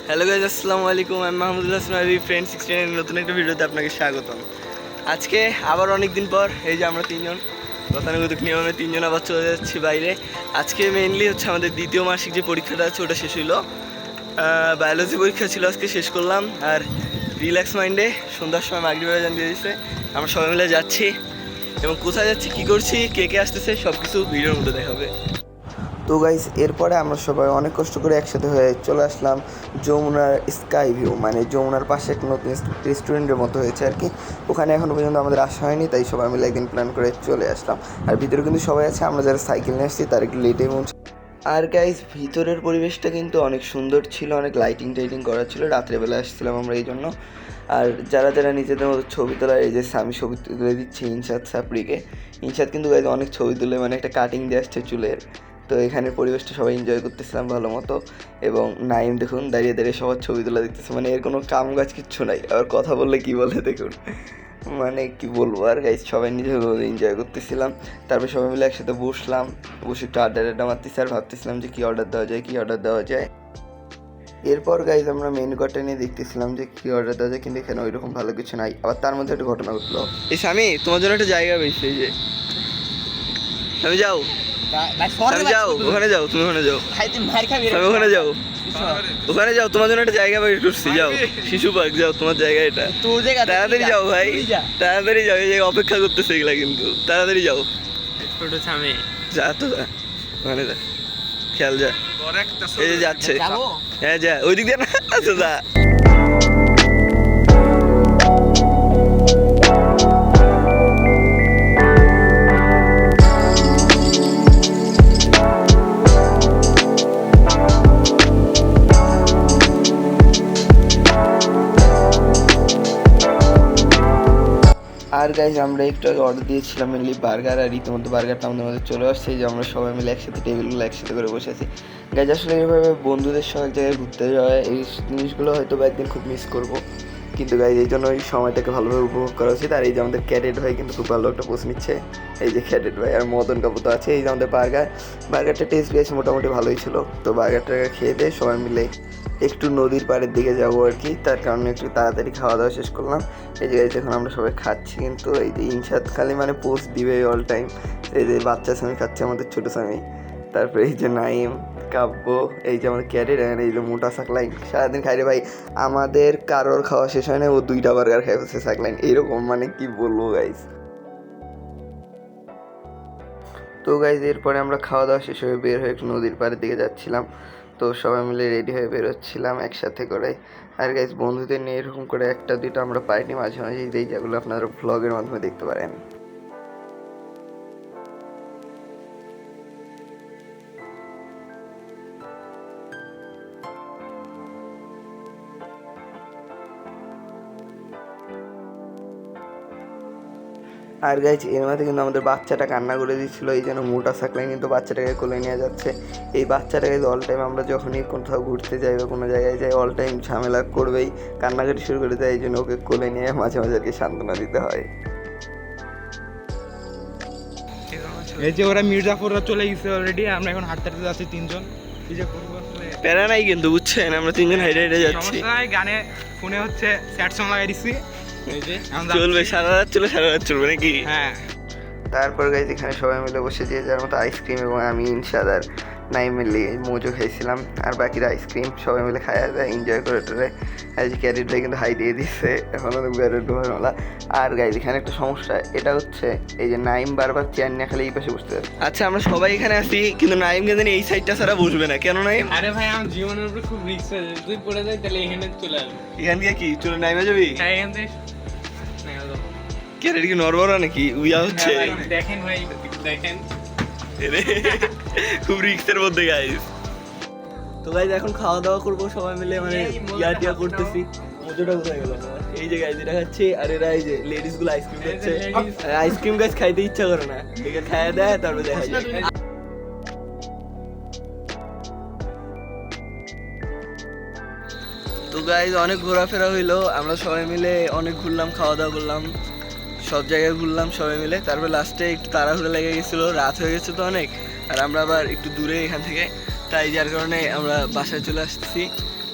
Hello guys, আসসালামু আলাইকুম। আমি মাহমুদুল্লাহ সুনারি, ফ্রেন্ড 16 নতুন একটা ভিডিওতে আপনাকে স্বাগতম। আজকে আবার অনেক দিন পর এই যে আমরা তিনজন গতানুগতিক নিয়মে তিনজন আবার চলে যাচ্ছি বাইরে। আজকে মেইনলি হচ্ছে আমাদের দ্বিতীয় মাসিক যে পরীক্ষাটা আছে ওটা শেষ হইলো। বায়োলজি পরীক্ষা ছিল, আজকে শেষ করলাম। আর রিল্যাক্স মাইন্ডে সন্ধ্যার সময় মাগরিবের আজান দিয়ে দিয়েছে, আমরা সবাই মিলে যাচ্ছি। এবং কোথায় যাচ্ছি, কী করছি, কে কে আসতেছে সব কিছু ভিডিওর মধ্যে দেখাবে। তো গাইস, এরপরে আমরা সবাই অনেক কষ্ট করে একসাথে হয়ে চলে আসলাম যমুনার স্কাই ভিউ, মানে যমুনার পাশে একটা নতুন রেস্টুরেন্টের মতো হয়েছে আর কি। ওখানে এখনও পর্যন্ত আমাদের আসা হয়নি, তাই সবাই মিলে একদিন প্ল্যান করে চলে আসলাম। আর ভিতরে কিন্তু সবাই আছে, আমরা যারা সাইকেল নিয়ে আসছি তার একটু লেটে পৌঁছে। আর গাইস, ভিতরের পরিবেশটা কিন্তু অনেক সুন্দর ছিল, অনেক লাইটিং টাইটিং করা ছিল। রাত্রেবেলা আসছিলাম আমরা এই জন্য। আর যারা যারা নিজেদের মতো ছবি তোলা, এই যে আমি ছবি তুলে দিচ্ছি ইনশাদ সাপড়িকে। ইনশাদ কিন্তু গাইস অনেক ছবি তুলে, মানে একটা কাটিং দিয়ে আসছে চুলের। তো এখানের পরিবেশটা সবাই এনজয় করতেছিলাম ভালো মতো। এবং নাইম দেখুন দাঁড়িয়ে দাঁড়িয়ে সবার ছবি তোলা দেখতেছে, মানে এর কোনো কাম কাজ কিচ্ছু নাই। আবার কথা বললে কি বলে দেখুন, মানে কি বলবো। আর গাইজ সবাই নিজের এনজয় করতেছিলাম। তারপর সবাই মিলে একসাথে বসলাম, বসে একটু আড্ডা মারতেছি আর ভাবতেছিলাম যে কী অর্ডার দেওয়া যায়। এরপর গাইজ আমরা মেন ঘরটা নিয়ে দেখতেছিলাম যে কী অর্ডার দেওয়া যায়, কিন্তু এখানে ওইরকম ভালো কিছু নাই। আবার তার মধ্যে একটা ঘটনা ঘটলো। এই স্বামী, তোমার জন্য একটা জায়গা পেয়েছি। এই যে আমি যাও, ওখানে যাও, তুমি ওখানে যাও, আমি ওখানে যাও, ওখানে যাও, তোমার জন্য একটা জায়গা বের করছি। যাও শিশু পার্ক, যাও, তোমার জায়গা এটা। তাড়াতাড়ি যাও ভাই, তাড়াতাড়ি যাও, এই জায়গায় অপেক্ষা করতেছে এগুলা, কিন্তু তাড়াতাড়ি যাও। যা তো, যা ওখানে যা, খেয়াল যা। এই যে যাচ্ছে, হ্যাঁ যা, ওই দিক দিয়ে না, আচ্ছা যা। আর গাইজ আমরা একটু আগে অর্ডার দিয়েছিলাম মেনলি বার্গার, আর ইতিমধ্যে বার্গারটা আমাদের চলে আসছে। যে আমরা সবাই মিলে একসাথে টেবিলগুলো একসাথে করে বসে আছি। গাইজ আসলে এইভাবে বন্ধুদের সঙ্গে এক জায়গায় ঘুরতে যাওয়া, এই জিনিসগুলো হয়তো বা একদিন খুব মিস করবো। কিন্তু গাইজ এই জন্য ওই সময়টাকে ভালোভাবে উপভোগ করা উচিত। আর এই যে আমাদের ক্যাডেট ভাই কিন্তু খুব ভালো একটা পোস্ট নিচ্ছে, এই যে ক্যাডেট ভাই। আর মদন কাপু তো আছে। এই যে আমাদের বার্গারটা টেস্ট পেয়েছে, মোটামুটি ভালোই ছিল। তো বার্গারটা খেয়ে দিয়ে সবাই মিলে একটু নদীর পাড়ের দিকে যাবো আর কি। তার কারণে একটু তাড়াতাড়ি খাওয়া দাওয়া শেষ করলাম। এই যে গাইজ এখন আমরা সবাই খাচ্ছি, কিন্তু এই যে ইনশাদ খালি মানে পোস্ট দিবে অল টাইম। এই যে বাচ্চা স্বামী খাচ্ছে, আমাদের ছোটো স্বামী। তারপরে এই যে নাইম, কাব্য, এই যে আমাদের ক্যারেট, এই যে মোটা সাকলাইন সারাদিন খাই রে ভাই। আমাদের কারোর খাওয়া শেষ হয় না, ও 2টা বার্গার খাই ফেলছে সাকলাইন, এইরকম মানে কি বলবো গাইজ। তো গাইজ এরপরে আমরা খাওয়া দাওয়া শেষ হয়ে বের হয়ে একটু নদীর পাড়ের দিকে যাচ্ছিলাম। তো সবাই মিলে রেডি হয়ে বেরোচ্ছিলাম একসাথে করে। আর গাইজ বন্ধুদের নিয়ে এরকম করে একটা দুটো আমরা পাইনি মাঝে মাঝে, এই যেগুলো আপনারা ভ্লগের মাধ্যমে দেখতে পারেন। আর গাইজ এর মধ্যে কিন্তু আমাদের বাচ্চাটা কান্না করে দিচ্ছিলো, এই জন্য মোটা সাকলাই কিন্তু বাচ্চাটাকে কোলে নিয়ে যাচ্ছে। এই বাচ্চাটাকে অল টাইম আমরা যখনই কোথাও ঘুরতে যাই বা কোনো জায়গায় যাই, অল টাইম ঝামেলা করবেই, কান্নাকাটি শুরু করে দেয়। এই জন্য ওকে কোলে নিয়ে মাঝে মাঝে আর কি সান্ত্বনা দিতে হয়। এই যে ওরা মির্জাপুররা চলে গেছে অলরেডি, আমরা এখন হাঁটতে হাঁটতে যাচ্ছি তিনজন। কি যে করবো আসলে, প্যারা নাই কিন্তু, বুঝছেন, আমরা তিনজন হেঁটে হেঁটে যাচ্ছি। সমস্যা নাই, গানে ফোনে হচ্ছে স্যাড সং লাগাই দিচ্ছি। এই যে চলবে, সারা রাত চলবে নাকি? হ্যাঁ। তারপর গাইজ এখানে সবাই মিলে বসে যে যার মতো আইসক্রিম, এবং আমি ইনশাদ আর নাইম মিলে মোজো খাইছিলাম। আর বাকিরা আইসক্রিম সবাই মিলে খাওয়া যায়, এনজয় করে টোরে। আর যে ক্যারেট ভাই কিন্তু হাই দিয়ে দিচ্ছে, এখন অনেক বেরোয় ডোলা। আর গাইজ এখানে একটা সমস্যা, এটা হচ্ছে এই যে নাইম বারবার চেয়ার নিয়ে খালি এই পাশে বসতে যাচ্ছে। আচ্ছা, আমরা সবাই এখানে আসি, কিন্তু নাইম কিন্তু এই সাইডটা ছাড়া বসবে না। কেন নাইম? আরে ভাই, আমার জীবনের উপরে খুব রিস্ক আছে, তুই পড়ে যাই তাহলে এখানে চলে আসবি। এখান থেকে কি চলে নাইমে যাবি? হ্যাঁ, এখান থেকে ক্যারেট কি নড়বড়া নাকি? উইয়া হচ্ছে, দেখেন ভাই, দেখেন খুব রিস্কের মধ্যে গাইস। তো গাইজ এখন খাওয়া দাওয়া করবো সবাই মিলে, মানে টিয়া করতেছি। মজুটা কোথায় গেল? এই যে গাইজ এটা খাচ্ছি, আর এরা এই যে লেডিস গুলো আইসক্রিম খাচ্ছে। আইসক্রিম গাছ খাইতে ইচ্ছা করে না, একে খাইয়া দেয় তারপরে দেখা যায়। তো গাইজ অনেক ঘোরাফেরা হইলো, আমরা সবাই মিলে অনেক ঘুরলাম, খাওয়া দাওয়া করলাম, সব জায়গায় ঘুরলাম সবাই মিলে। তারপর লাস্টে একটু তাড়াহুড়ো লেগে গেছিলো, রাত হয়ে গেছে তো অনেক। আর আমরা আবার একটু দূরে এখান থেকে, তাই যার কারণে আমরা বাসায় চলে আসতেছি।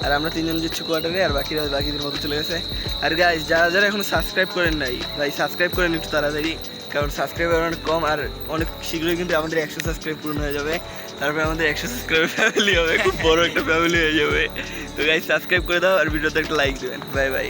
আর আমরা তিনজন যাচ্ছি কোয়ার্টারে, আর বাকিদের মতো চলে গেছে। আর গাইস যারা যারা এখনো সাবস্ক্রাইব করেন নাই ভাই সাবস্ক্রাইব করেন একটু তাড়াতাড়ি, কারণ সাবস্ক্রাইবার অনেক কম। আর অনেক শীঘ্রই কিন্তু আমাদের 100 সাবস্ক্রাইব পূর্ণ হয়ে যাবে, তারপরে আমাদের 100 সাবস্ক্রাইবার ফ্যামিলি হবে, খুব বড় একটা ফ্যামিলি হয়ে যাবে। তো গাইস সাবস্ক্রাইব করে দাও আর ভিডিওতে একটা লাইক দেবেন। Bye bye.